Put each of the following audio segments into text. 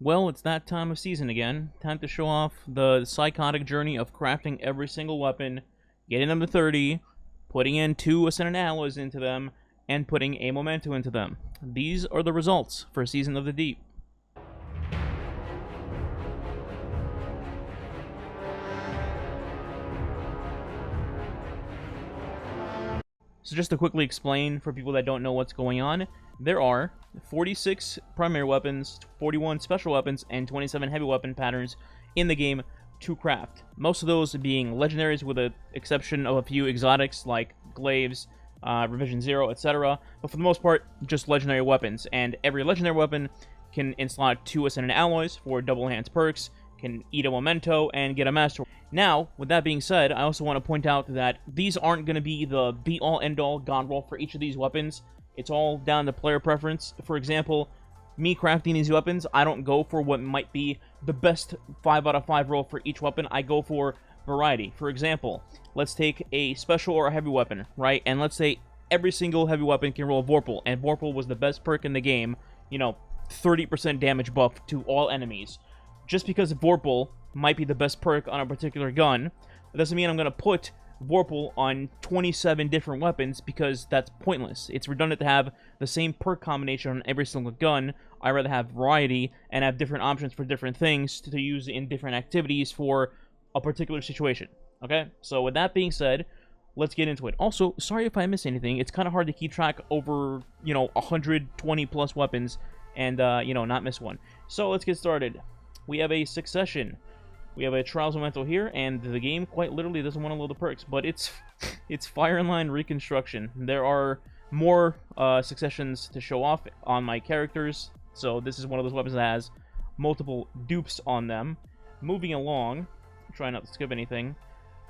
Well, it's that time of season again. Time to show off the psychotic journey of crafting every single weapon, getting them to 30, putting in 2 Ascendant Alloys into them, and putting a Memento into them. These are the results for Season of the Deep. So just to quickly explain for people that don't know what's going on, there are 46 primary weapons, 41 special weapons, and 27 heavy weapon patterns in the game to craft. Most of those being legendaries with the exception of a few exotics like glaives, Revision 0, etc. But for the most part, just legendary weapons. And every legendary weapon can slot 2 Ascendant Alloys for double hands perks, can eat a Memento, and get a Master. Now, with that being said, I also want to point out that these aren't going to be the be-all, end-all god roll for each of these weapons. It's all down to player preference. For example, me crafting these weapons, I don't go for what might be the best 5 out of 5 roll for each weapon. I go for variety. For example, let's take a special or a heavy weapon, right? And let's say every single heavy weapon can roll Vorpal, and Vorpal was the best perk in the game, 30% damage buff to all enemies. Just because Vorpal might be the best perk on a particular gun, it doesn't mean I'm going to put Vorpal on 27 different weapons, because that's pointless. It's redundant to have the same perk combination on every single gun. I'd rather have variety and have different options for different things to use in different activities for a particular situation. Okay? So with that being said, let's get into it. Also, sorry if I miss anything. It's kind of hard to keep track over, 120 plus weapons and, not miss one. So let's get started. We have a Succession. We have a Trials Memento here, and the game quite literally doesn't want to load the perks, but it's Fire and Line Reconstruction. There are more Successions to show off on my characters, so this is one of those weapons that has multiple dupes on them. Moving along, try not to skip anything.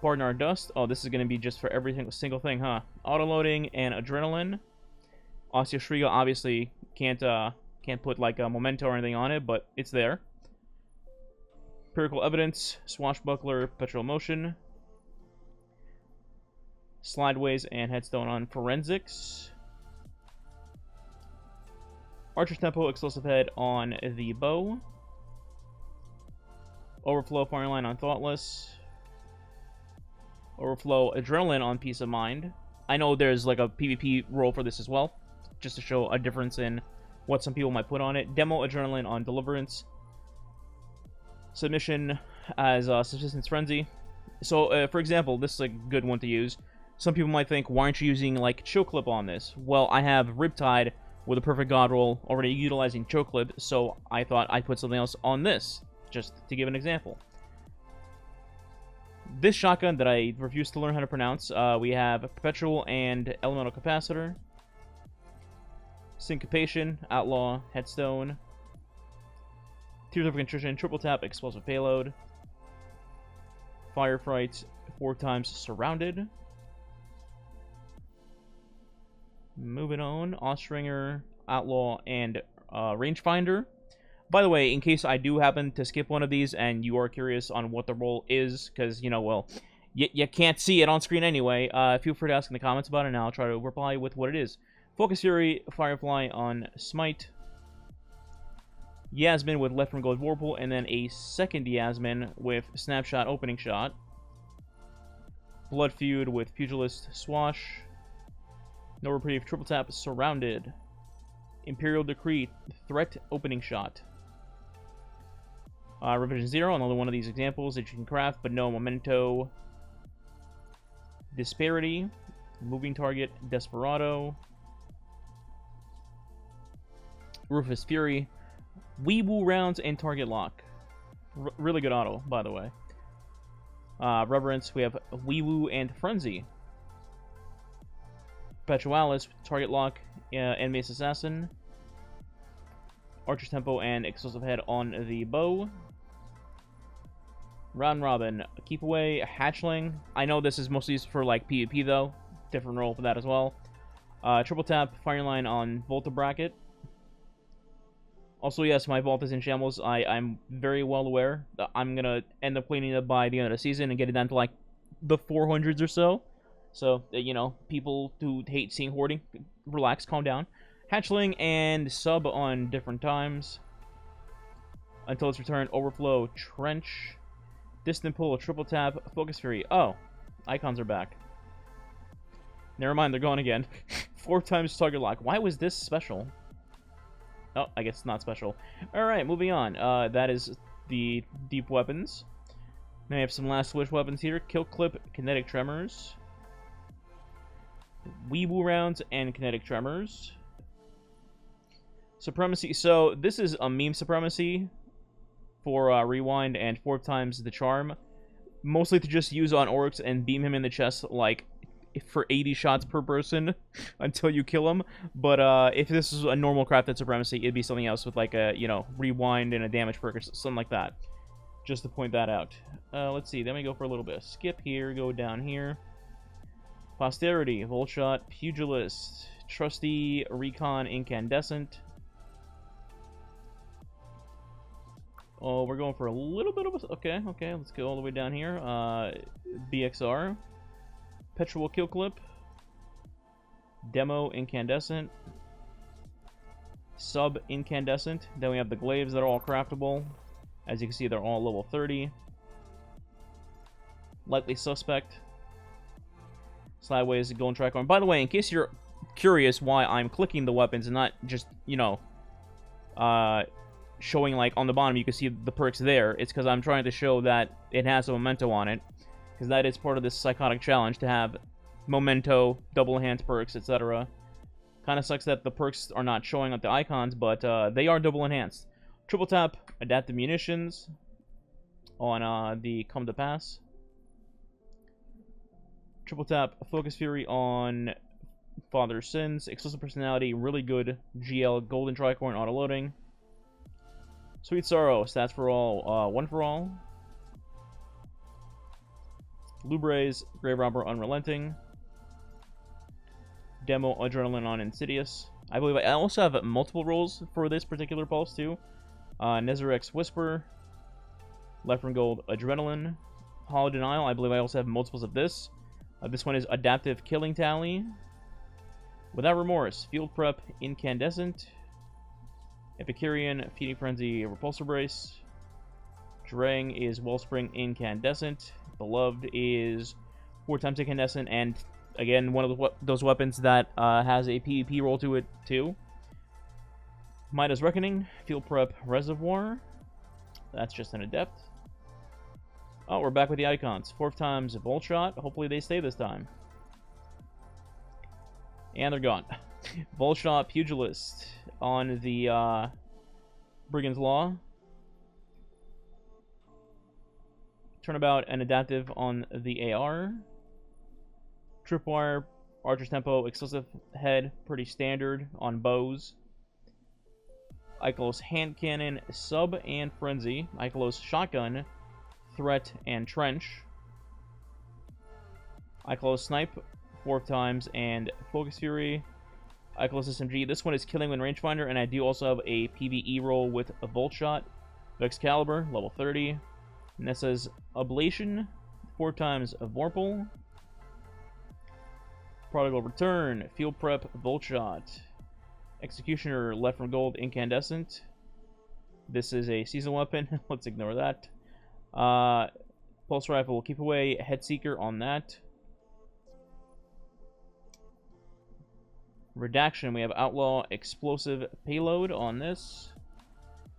Pardon our dust. Oh, this is going to be just for every single thing, huh? Autoloading and Adrenaline. Osteoshriga obviously can't put like a Memento or anything on it, but it's there. Empirical Evidence, Swashbuckler, Perpetual Motion, Slideways, and Headstone on Forensics. Archer's Tempo, Explosive Head on the Bow. Overflow Fireline on Thoughtless. Overflow Adrenaline on Peace of Mind. I know there's like a PvP role for this as well, just to show a difference in what some people might put on it. Demo Adrenaline on Deliverance. Submission as Subsistence Frenzy. So, for example, this is a good one to use. Some people might think, why aren't you using, like, Choke Clip on this? Well, I have Riptide with a perfect god roll already utilizing Choke Clip, so I thought I'd put something else on this, just to give an example. This shotgun that I refuse to learn how to pronounce, we have Perpetual and Elemental Capacitor. Syncopation, Outlaw, Headstone. Tears of Contrition, Triple Tap, Explosive Payload. Firefight, 4 times Surrounded. Moving on, Ostringer, Outlaw, and Rangefinder. By the way, in case I do happen to skip one of these and you are curious on what the role is, because, you can't see it on screen anyway, feel free to ask in the comments about it, and I'll try to reply with what it is. Focus Fury, Firefly on Smite. Yasmin with Left from Gold Vorpal, and then a second Yasmin with Snapshot Opening Shot. Blood Feud with Pugilist Swash. No Reprieve, Triple Tap, Surrounded. Imperial Decree, Threat Opening Shot. Revision 0, another one of these examples that you can craft, but no Memento. Disparity, Moving Target, Desperado. Rufus Fury. Weeble Rounds and Target Lock. Really good auto, by the way. Reverence, we have Weewoo and Frenzy. Perpetualis, Target Lock, Envious Assassin. Archer's Tempo and Explosive Head on the Bow. Round Robin, Keep Away, Hatchling. I know this is mostly used for like PvP though. Different role for that as well. Triple Tap, Fireline on Volta Bracket. Also, yes, my vault is in shambles. I'm very well aware that I'm going to end up cleaning it by the end of the season and get it down to, like, the 400s or so. So, people who hate seeing hoarding, relax, calm down. Hatchling and Sub on different times. until it's returned. Overflow, Trench, Distant Pull, Triple Tap, Focus Fury. Oh, icons are back. Never mind, they're gone again. 4 times target lock. Why was this special? Oh, I guess it's not special. Alright, moving on. That is the deep weapons. Now we have some last switch weapons here. Kill Clip, Kinetic Tremors, Weeble Rounds, and Kinetic Tremors. Supremacy. So, this is a meme supremacy for Rewind and 4 times the charm. Mostly to just use on Oryx and beam him in the chest, like, for 80 shots per person until you kill him. But if this is a normal crafted supremacy, it'd be something else with, like, a, you know, Rewind and a damage perk or something like that. Just to point that out. Let's see, then we go for a little bit of skip here, go down here. Posterity, Voltshot, Pugilist, Trusty, Recon, Incandescent. Oh, we're going for a little bit of a... Okay, let's go all the way down here. BXR. Petrol Kill Clip. Demo Incandescent. Sub Incandescent. Then we have the glaives that are all craftable. As you can see, they're all level 30. Likely Suspect. Sideways Golden Tricorn. By the way, in case you're curious why I'm clicking the weapons and not just, you know, showing, like, on the bottom, you can see the perks there. It's because I'm trying to show that it has a memento on it. Because that is part of this psychotic challenge, to have memento, double enhanced perks, etc. Kind of sucks that the perks are not showing up the icons, but they are double enhanced. Triple Tap, Adaptive Munitions on the Come to Pass. Triple Tap, Focus Fury on Father's Sins. Exclusive Personality, really good GL, Golden Tricorn auto-loading. Sweet Sorrow, Stats for All, One for All. Lubraze, Grave Robber, Unrelenting. Demo, Adrenaline on Insidious. I believe I also have multiple rolls for this particular pulse, too. Nezarex, Whisper. Left from Gold, Adrenaline. Hollow Denial, I believe I also have multiples of this. This one is Adaptive Killing Tally. Without Remorse, Field Prep, Incandescent. Epicurean, Feeding Frenzy, Repulsor Brace. Drang is Wellspring, Incandescent. Beloved is 4 times Incandescent, and again, one of those weapons that has a PvP roll to it, too. Midas Reckoning, Field Prep, Reservoir. That's just an Adept. Oh, we're back with the icons. 4 times Voltshot. Hopefully they stay this time. And they're gone. Voltshot, Pugilist on the Brigand's Law. Turnabout and Adaptive on the AR. Tripwire, Archer's Tempo, Exclusive Head, pretty standard on bows. Ikelos Hand Cannon, Sub and Frenzy. Ikelos Shotgun, Threat and Trench. Ikelos Snipe, 4 times, and Focus Fury. Ikelos SMG. This one is Killing when Rangefinder, and I do also have a PvE roll with a Voltshot. Excalibur, level 30. Nessa's Ablation, 4 times Vorpal. Prodigal Return, Field Prep, Voltshot. Executioner, Left from Gold, Incandescent. This is a season weapon. Let's ignore that. Pulse Rifle, Keep Away, Head Seeker on that. Redaction, we have Outlaw, Explosive Payload on this.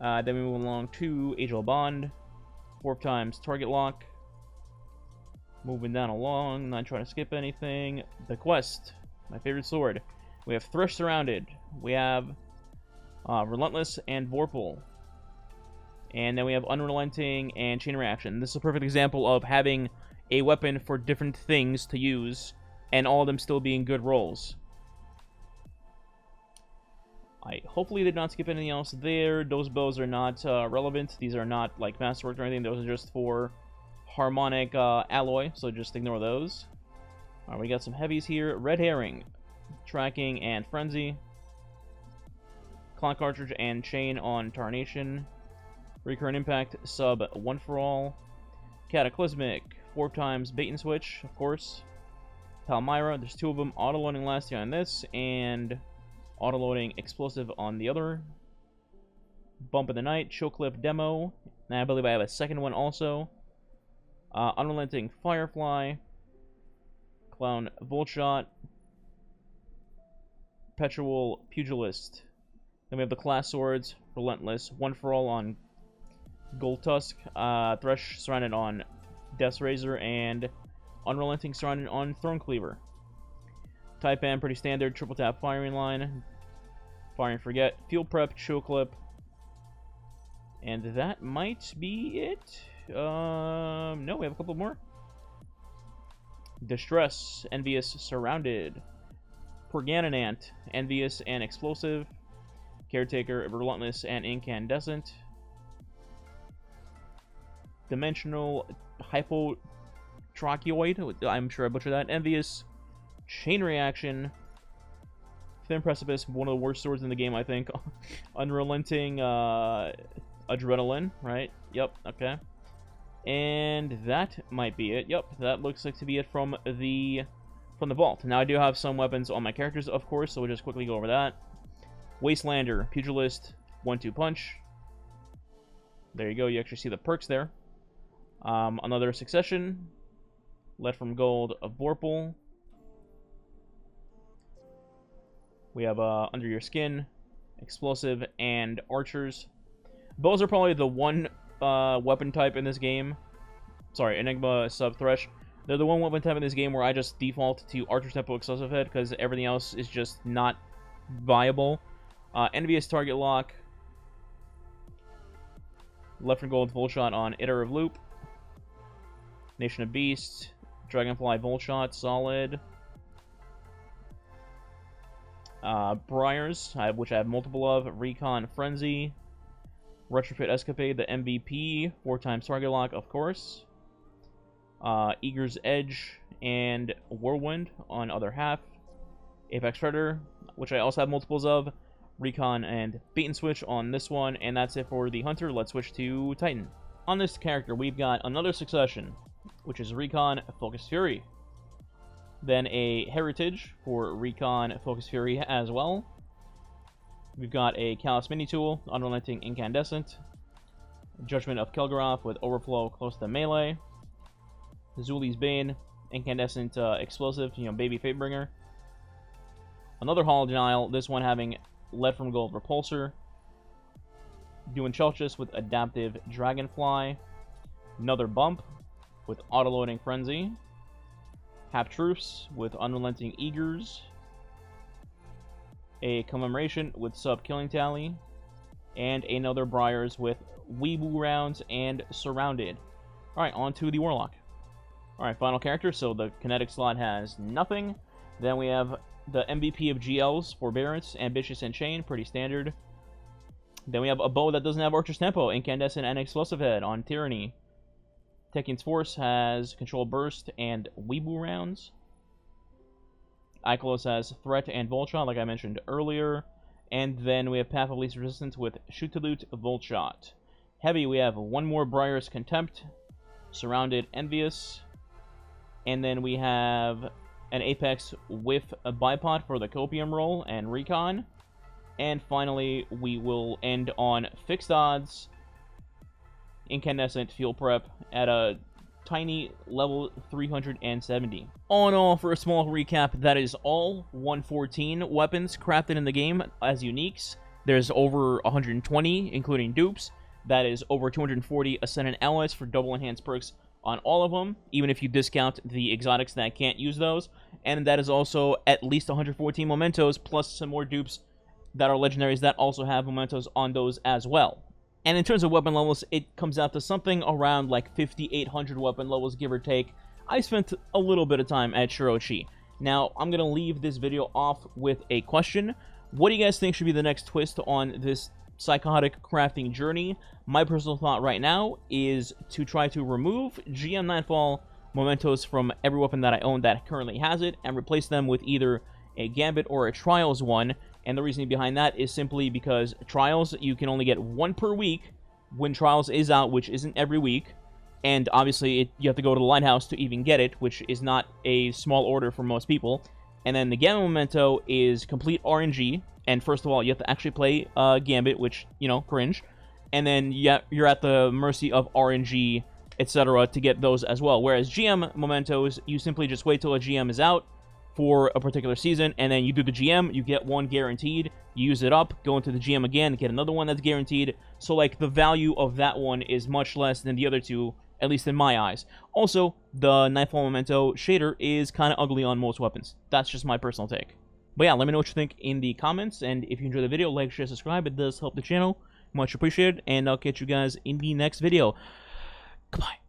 Then we move along to Age of Bond. 4 times Target Lock. Moving down along, not trying to skip anything. The Quest, my favorite sword. We have Thresh Surrounded. We have Relentless and Vorpal. And then we have Unrelenting and Chain Reaction. This is a perfect example of having a weapon for different things to use, and all of them still being good rolls. I hopefully did not skip anything else there. Those bows are not relevant. These are not like masterwork or anything. Those are just for harmonic alloy, so just ignore those. Alright, we got some heavies here. Red Herring, Tracking and Frenzy. Clock Cartridge and Chain on Tarnation. Recurrent Impact, Sub, One for All. Cataclysmic, 4 times Bait and Switch, of course. Palmyra, there's 2 of them. Auto-loading Lasty on this, and auto-loading Explosive on the other. Bump of the Night, Chill Clip Demo, and I believe I have a second one also. Unrelenting Firefly, Clown Voltshot, Perpetual Pugilist. Then we have the class swords, Relentless, One for All on Gold Tusk, Thresh surrounded on Death's Razor, and Unrelenting surrounded on Throne Cleaver. Type M, pretty standard, triple tap firing line, Fire and Forget, Field Prep, Chill Clip, and that might be it. No, we have a couple more. Distress, Envious, Surrounded, Perganonant, Envious and Explosive, Caretaker, Relentless and Incandescent, Dimensional Hypotrachioid, I'm sure I butchered that, Envious, Chain Reaction, Thin Precipice, one of the worst swords in the game, I think, Unrelenting Adrenaline, right? Yep, okay. And that might be it. Yep, that looks like to be it from the vault. Now, I do have some weapons on my characters, of course, so we'll just quickly go over that. Wastelander, Pugilist, 1-2 Punch. There you go, you actually see the perks there. Another Succession, Lead from Gold, a Vorpal. We have Under Your Skin, Explosive, and Archers. Bows are probably the one weapon type in this game. Sorry, Enigma, Sub, Thresh. They're the one weapon type in this game where I just default to Archer's Tempo Explosive Head because everything else is just not viable. Envious Target Lock. Left from Gold Voltshot on Iterative Loop. Nation of Beasts. Dragonfly Voltshot, solid. Briars, which I have multiple of. Recon Frenzy. Retrofit Escapade, the MVP, 4x target lock, of course. Eager's Edge and Whirlwind on other half. Apex Predator, which I also have multiples of. Recon and Bait and Switch on this one, and that's it for the Hunter. Let's switch to Titan. On this character, we've got another Succession, which is Recon Focus Fury. Then a Heritage for Recon Focus Fury as well. We've got a Callus Mini Tool, Unrelenting Incandescent, Judgment of Kelgaroth with Overflow close to melee, Zuli's Bane, Incandescent Explosive, Baby Fatebringer. Another Hollow Denial, this one having Lead from Gold Repulsor, doing Chelchis with Adaptive Dragonfly, another Bump with Autoloading Frenzy, Hap Troops with Unrelenting Eagers, a Commemoration with Sub-Killing Tally, and another Briars with Weeble Rounds and Surrounded. Alright, on to the Warlock. Alright, final character, so the kinetic slot has nothing. Then we have the MVP of GLs, Forbearance, Ambitious and Chain, pretty standard. Then we have a bow that doesn't have Archer's Tempo, Incandescent and Explosive Head on Tyranny. Techian's Force has Control Burst and Weeble Rounds. Ikelos has Threat and Voltshot, like I mentioned earlier. And then we have Path of Least Resistance with Shoot to Loot, Voltshot. Heavy, we have one more Briar's Contempt, Surrounded, Envious. And then we have an Apex with a Bipod for the Copium roll and Recon. And finally, we will end on Fixed Odds, Incandescent, Field Prep at a tiny level 370. All in all, for a small recap, that is all 114 weapons crafted in the game as uniques. There's over 120, including dupes. That is over 240 Ascendant Alloys for double enhanced perks on all of them, even if you discount the exotics that can't use those. And that is also at least 114 mementos, plus some more dupes that are legendaries that also have mementos on those as well. And in terms of weapon levels, it comes out to something around like 5,800 weapon levels, give or take. I spent a little bit of time at Shirochi. Now, I'm going to leave this video off with a question. What do you guys think should be the next twist on this psychotic crafting journey? My personal thought right now is to try to remove GM Nightfall mementos from every weapon that I own that currently has it, and replace them with either a Gambit or a Trials one. And the reasoning behind that is simply because Trials, you can only get one per week when Trials is out, which isn't every week. And obviously, you have to go to the Lighthouse to even get it, which is not a small order for most people. And then the Gambit Memento is complete RNG. And first of all, you have to actually play Gambit, which, cringe. and then you're at the mercy of RNG, etc. to get those as well. Whereas GM mementos, you simply just wait till a GM is out for a particular season, and then you do the GM, you get one guaranteed, you use it up, go into the GM again, get another one that's guaranteed. So, like, the value of that one is much less than the other two, at least in my eyes. Also, the Nightfall Memento shader is kind of ugly on most weapons. That's just my personal take. But yeah, let me know what you think in the comments, and if you enjoyed the video, like, share, subscribe. It does help the channel. Much appreciated, and I'll catch you guys in the next video. Goodbye.